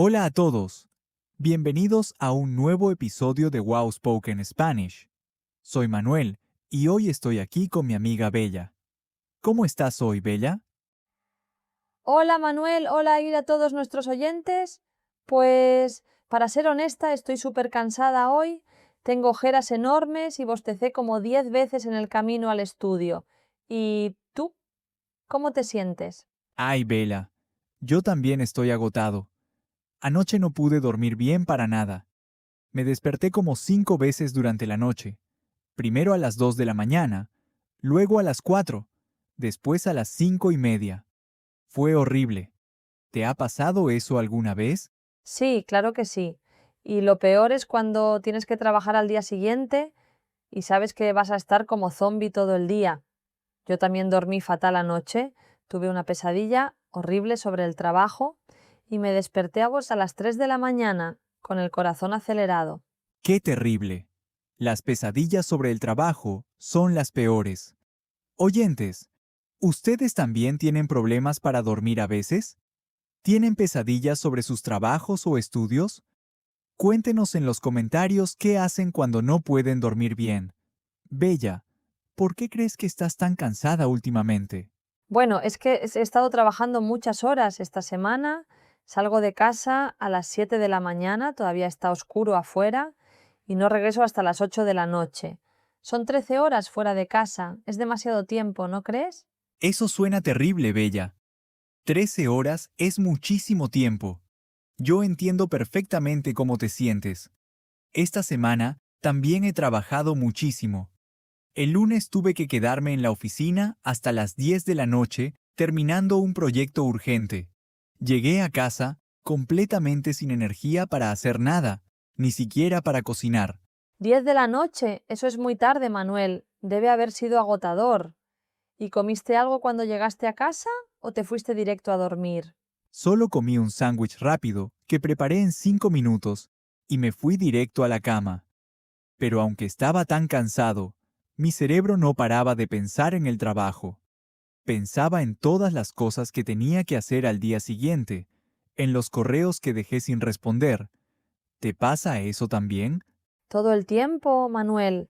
Hola a todos. Bienvenidos a un nuevo episodio de Wow Spoken Spanish. Soy Manuel y hoy estoy aquí con mi amiga Bella. ¿Cómo estás hoy, Bella? Hola Manuel, hola ir a todos nuestros oyentes. Pues, para ser honesta, estoy súper cansada hoy. Tengo ojeras enormes y bostecé como 10 veces en el camino al estudio. ¿Y tú? ¿Cómo te sientes? Ay, Bella. Yo también estoy agotado. Anoche no pude dormir bien para nada. Me desperté como 5 veces durante la noche. Primero a las 2 de la mañana, luego a las 4, después a las 5:30. Fue horrible. ¿Te ha pasado eso alguna vez? Sí, claro que sí. Y lo peor es cuando tienes que trabajar al día siguiente y sabes que vas a estar como zombi todo el día. Yo también dormí fatal anoche, tuve una pesadilla horrible sobre el trabajo y me desperté a las 3 de la mañana con el corazón acelerado. ¡Qué terrible! Las pesadillas sobre el trabajo son las peores. Oyentes, ¿ustedes también tienen problemas para dormir a veces? ¿Tienen pesadillas sobre sus trabajos o estudios? Cuéntenos en los comentarios qué hacen cuando no pueden dormir bien. Bella, ¿por qué crees que estás tan cansada últimamente? Bueno, es que he estado trabajando muchas horas esta semana, salgo de casa a las 7 de la mañana, todavía está oscuro afuera, y no regreso hasta las 8 de la noche. Son 13 horas fuera de casa, es demasiado tiempo, ¿no crees? Eso suena terrible, Bella. 13 horas es muchísimo tiempo. Yo entiendo perfectamente cómo te sientes. Esta semana también he trabajado muchísimo. El lunes tuve que quedarme en la oficina hasta las 10 de la noche terminando un proyecto urgente. Llegué a casa completamente sin energía para hacer nada, ni siquiera para cocinar. 10 de la noche, eso es muy tarde, Manuel. Debe haber sido agotador. ¿Y comiste algo cuando llegaste a casa o te fuiste directo a dormir? Solo comí un sándwich rápido que preparé en 5 minutos y me fui directo a la cama. Pero aunque estaba tan cansado, mi cerebro no paraba de pensar en el trabajo. Pensaba en todas las cosas que tenía que hacer al día siguiente, en los correos que dejé sin responder. ¿Te pasa eso también? Todo el tiempo, Manuel.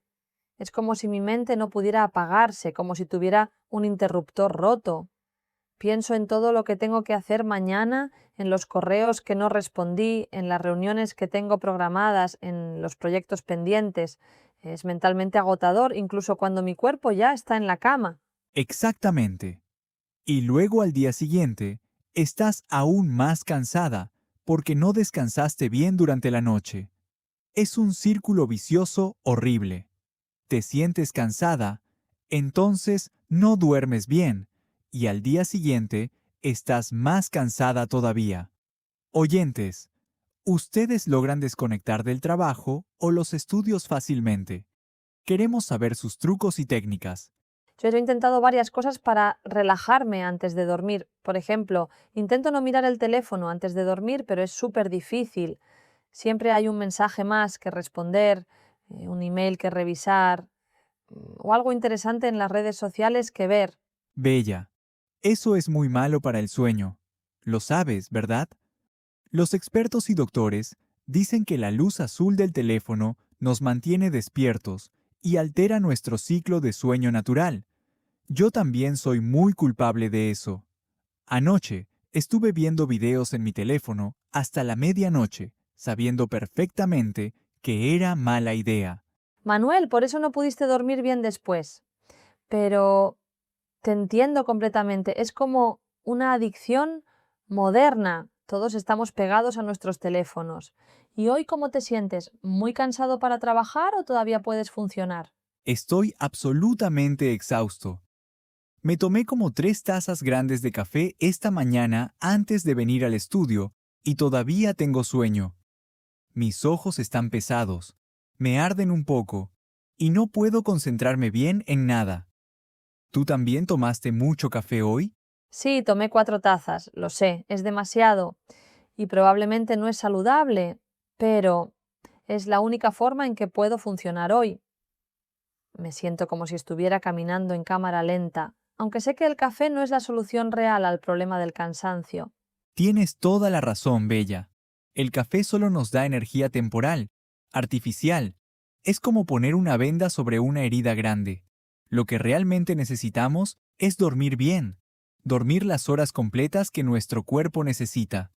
Es como si mi mente no pudiera apagarse, como si tuviera un interruptor roto. Pienso en todo lo que tengo que hacer mañana, en los correos que no respondí, en las reuniones que tengo programadas, en los proyectos pendientes. Es mentalmente agotador, incluso cuando mi cuerpo ya está en la cama. Exactamente. Y luego al día siguiente, estás aún más cansada porque no descansaste bien durante la noche. Es un círculo vicioso horrible. Te sientes cansada, entonces no duermes bien, y al día siguiente estás más cansada todavía. Oyentes, ¿ustedes logran desconectar del trabajo o los estudios fácilmente? Queremos saber sus trucos y técnicas. Yo he intentado varias cosas para relajarme antes de dormir. Por ejemplo, intento no mirar el teléfono antes de dormir, pero es súper difícil. Siempre hay un mensaje más que responder, un email que revisar, o algo interesante en las redes sociales que ver. Bella, eso es muy malo para el sueño. Lo sabes, ¿verdad? Los expertos y doctores dicen que la luz azul del teléfono nos mantiene despiertos y altera nuestro ciclo de sueño natural. Yo también soy muy culpable de eso. Anoche estuve viendo videos en mi teléfono hasta la medianoche, sabiendo perfectamente que era mala idea. Manuel, por eso no pudiste dormir bien después. Pero te entiendo completamente. Es como una adicción moderna. Todos estamos pegados a nuestros teléfonos. ¿Y hoy cómo te sientes? ¿Muy cansado para trabajar o todavía puedes funcionar? Estoy absolutamente exhausto. Me tomé como 3 tazas grandes de café esta mañana antes de venir al estudio y todavía tengo sueño. Mis ojos están pesados, me arden un poco y no puedo concentrarme bien en nada. ¿Tú también tomaste mucho café hoy? Sí, tomé 4 tazas, lo sé, es demasiado y probablemente no es saludable, pero es la única forma en que puedo funcionar hoy. Me siento como si estuviera caminando en cámara lenta, aunque sé que el café no es la solución real al problema del cansancio. Tienes toda la razón, Bella. El café solo nos da energía temporal, artificial. Es como poner una venda sobre una herida grande. Lo que realmente necesitamos es dormir bien, dormir las horas completas que nuestro cuerpo necesita.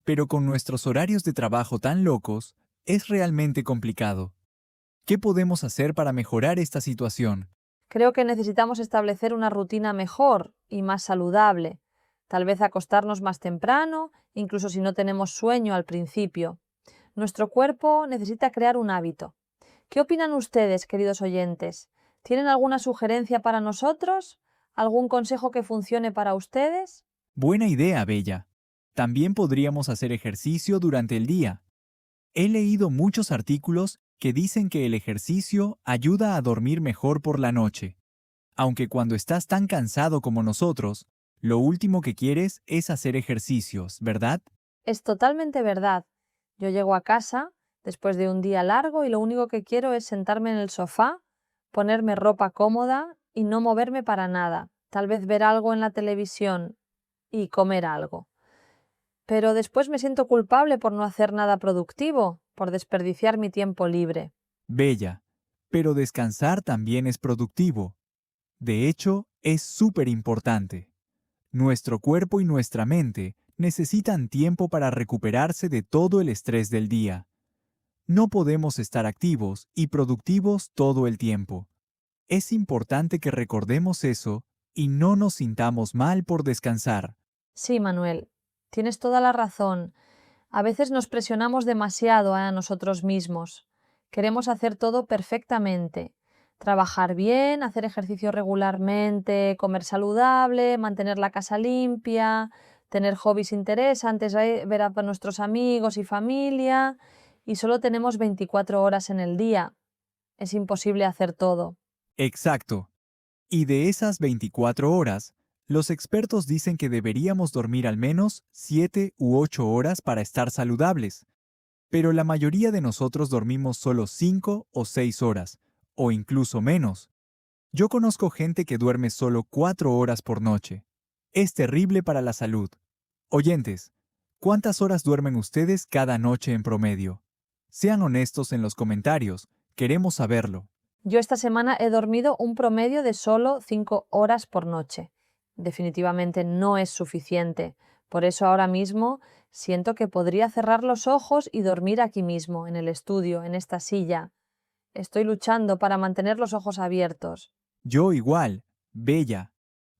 Pero con nuestros horarios de trabajo tan locos, es realmente complicado. ¿Qué podemos hacer para mejorar esta situación? Creo que necesitamos establecer una rutina mejor y más saludable. Tal vez acostarnos más temprano, incluso si no tenemos sueño al principio. Nuestro cuerpo necesita crear un hábito. ¿Qué opinan ustedes, queridos oyentes? ¿Tienen alguna sugerencia para nosotros? ¿Algún consejo que funcione para ustedes? Buena idea, Bella. También podríamos hacer ejercicio durante el día. He leído muchos artículos que dicen que el ejercicio ayuda a dormir mejor por la noche. Aunque cuando estás tan cansado como nosotros, lo último que quieres es hacer ejercicios, ¿verdad? Es totalmente verdad. Yo llego a casa después de un día largo y lo único que quiero es sentarme en el sofá, ponerme ropa cómoda y no moverme para nada. Tal vez ver algo en la televisión y comer algo. Pero después me siento culpable por no hacer nada productivo, por desperdiciar mi tiempo libre. Bella. Pero descansar también es productivo. De hecho, es súper importante. Nuestro cuerpo y nuestra mente necesitan tiempo para recuperarse de todo el estrés del día. No podemos estar activos y productivos todo el tiempo. Es importante que recordemos eso y no nos sintamos mal por descansar. Sí, Manuel, tienes toda la razón. A veces nos presionamos demasiado a nosotros mismos. Queremos hacer todo perfectamente. Trabajar bien, hacer ejercicio regularmente, comer saludable, mantener la casa limpia, tener hobbies interesantes, ver a nuestros amigos y familia. Y solo tenemos 24 horas en el día. Es imposible hacer todo. Exacto. Y de esas 24 horas, los expertos dicen que deberíamos dormir al menos 7 u 8 horas para estar saludables. Pero la mayoría de nosotros dormimos solo 5 o 6 horas, o incluso menos. Yo conozco gente que duerme solo 4 horas por noche. Es terrible para la salud. Oyentes, ¿cuántas horas duermen ustedes cada noche en promedio? Sean honestos en los comentarios, queremos saberlo. Yo esta semana he dormido un promedio de solo 5 horas por noche. Definitivamente no es suficiente. Por eso ahora mismo siento que podría cerrar los ojos y dormir aquí mismo, en el estudio, en esta silla. Estoy luchando para mantener los ojos abiertos. Yo igual, Bella.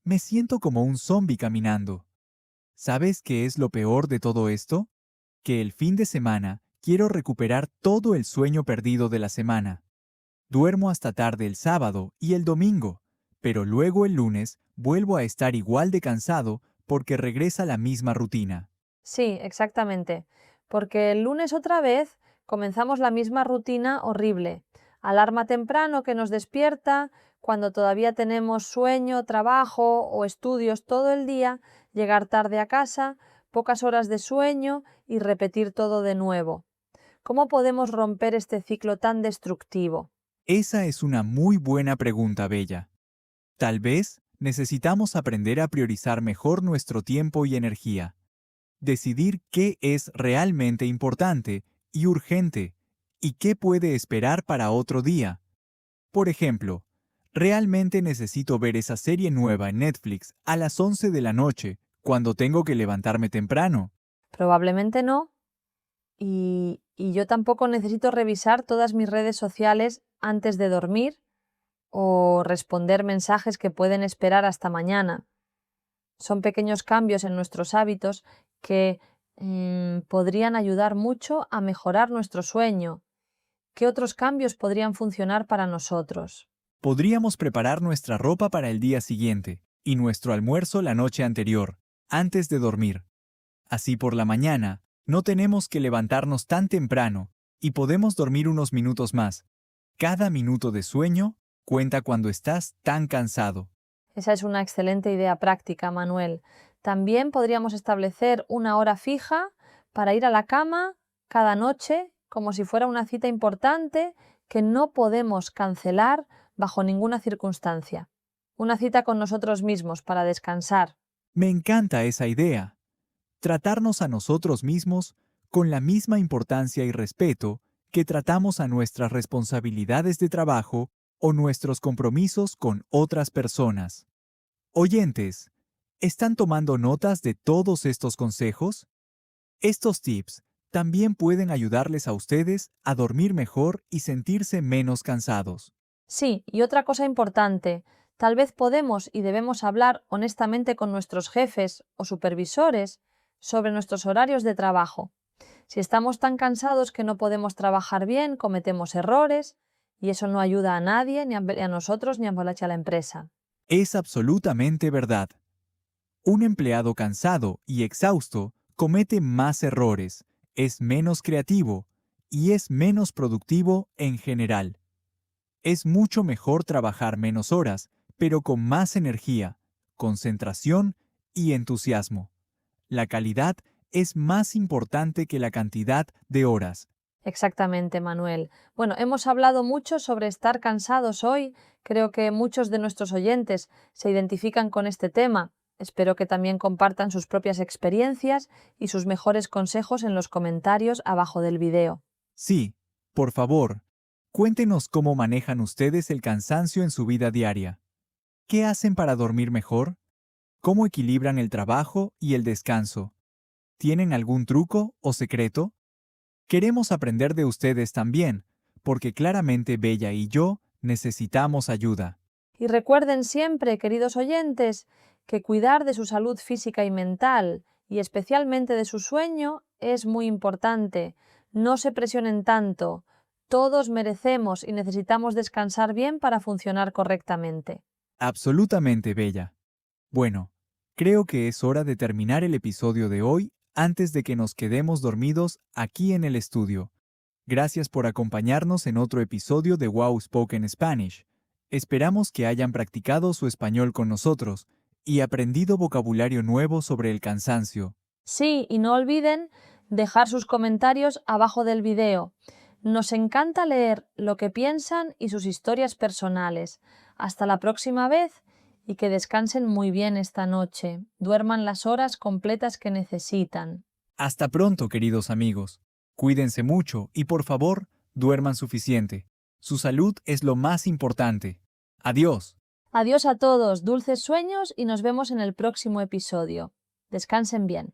Me siento como un zombi caminando. ¿Sabes qué es lo peor de todo esto? Que el fin de semana quiero recuperar todo el sueño perdido de la semana. Duermo hasta tarde el sábado y el domingo, pero luego el lunes vuelvo a estar igual de cansado porque regresa la misma rutina. Sí, exactamente. Porque el lunes otra vez comenzamos la misma rutina horrible. Alarma temprano que nos despierta, cuando todavía tenemos sueño, trabajo o estudios todo el día, llegar tarde a casa, pocas horas de sueño y repetir todo de nuevo. ¿Cómo podemos romper este ciclo tan destructivo? Esa es una muy buena pregunta, Bella. Tal vez necesitamos aprender a priorizar mejor nuestro tiempo y energía. Decidir qué es realmente importante y urgente y qué puede esperar para otro día. Por ejemplo, ¿realmente necesito ver esa serie nueva en Netflix a las 11 de la noche cuando tengo que levantarme temprano? Probablemente no. Y yo tampoco necesito revisar todas mis redes sociales antes de dormir o responder mensajes que pueden esperar hasta mañana. Son pequeños cambios en nuestros hábitos que podrían ayudar mucho a mejorar nuestro sueño. ¿Qué otros cambios podrían funcionar para nosotros? Podríamos preparar nuestra ropa para el día siguiente y nuestro almuerzo la noche anterior, antes de dormir. Así por la mañana, no tenemos que levantarnos tan temprano y podemos dormir unos minutos más. Cada minuto de sueño cuenta cuando estás tan cansado. Esa es una excelente idea práctica, Manuel. También podríamos establecer una hora fija para ir a la cama cada noche, como si fuera una cita importante que no podemos cancelar bajo ninguna circunstancia. Una cita con nosotros mismos para descansar. Me encanta esa idea. Tratarnos a nosotros mismos con la misma importancia y respeto que tratamos a nuestras responsabilidades de trabajo o nuestros compromisos con otras personas. Oyentes, ¿están tomando notas de todos estos consejos? Estos tips también pueden ayudarles a ustedes a dormir mejor y sentirse menos cansados. Sí, y otra cosa importante, tal vez podemos y debemos hablar honestamente con nuestros jefes o supervisores sobre nuestros horarios de trabajo. Si estamos tan cansados que no podemos trabajar bien, cometemos errores y eso no ayuda a nadie, ni a nosotros, ni a la empresa. Es absolutamente verdad. Un empleado cansado y exhausto comete más errores, es menos creativo y es menos productivo en general. Es mucho mejor trabajar menos horas, pero con más energía, concentración y entusiasmo. La calidad es más importante que la cantidad de horas. Exactamente, Manuel. Bueno, hemos hablado mucho sobre estar cansados hoy. Creo que muchos de nuestros oyentes se identifican con este tema. Espero que también compartan sus propias experiencias y sus mejores consejos en los comentarios abajo del video. Sí, por favor, cuéntenos cómo manejan ustedes el cansancio en su vida diaria. ¿Qué hacen para dormir mejor? ¿Cómo equilibran el trabajo y el descanso? ¿Tienen algún truco o secreto? Queremos aprender de ustedes también, porque claramente Bella y yo necesitamos ayuda. Y recuerden siempre, queridos oyentes, que cuidar de su salud física y mental, y especialmente de su sueño, es muy importante. No se presionen tanto. Todos merecemos y necesitamos descansar bien para funcionar correctamente. Absolutamente Bella. Bueno, creo que es hora de terminar el episodio de hoy antes de que nos quedemos dormidos aquí en el estudio. Gracias por acompañarnos en otro episodio de Wow Spoken Spanish. Esperamos que hayan practicado su español con nosotros y aprendido vocabulario nuevo sobre el cansancio. Sí, y no olviden dejar sus comentarios abajo del video. Nos encanta leer lo que piensan y sus historias personales. Hasta la próxima vez y que descansen muy bien esta noche. Duerman las horas completas que necesitan. Hasta pronto, queridos amigos. Cuídense mucho y por favor, duerman suficiente. Su salud es lo más importante. Adiós. Adiós a todos, dulces sueños y nos vemos en el próximo episodio. Descansen bien.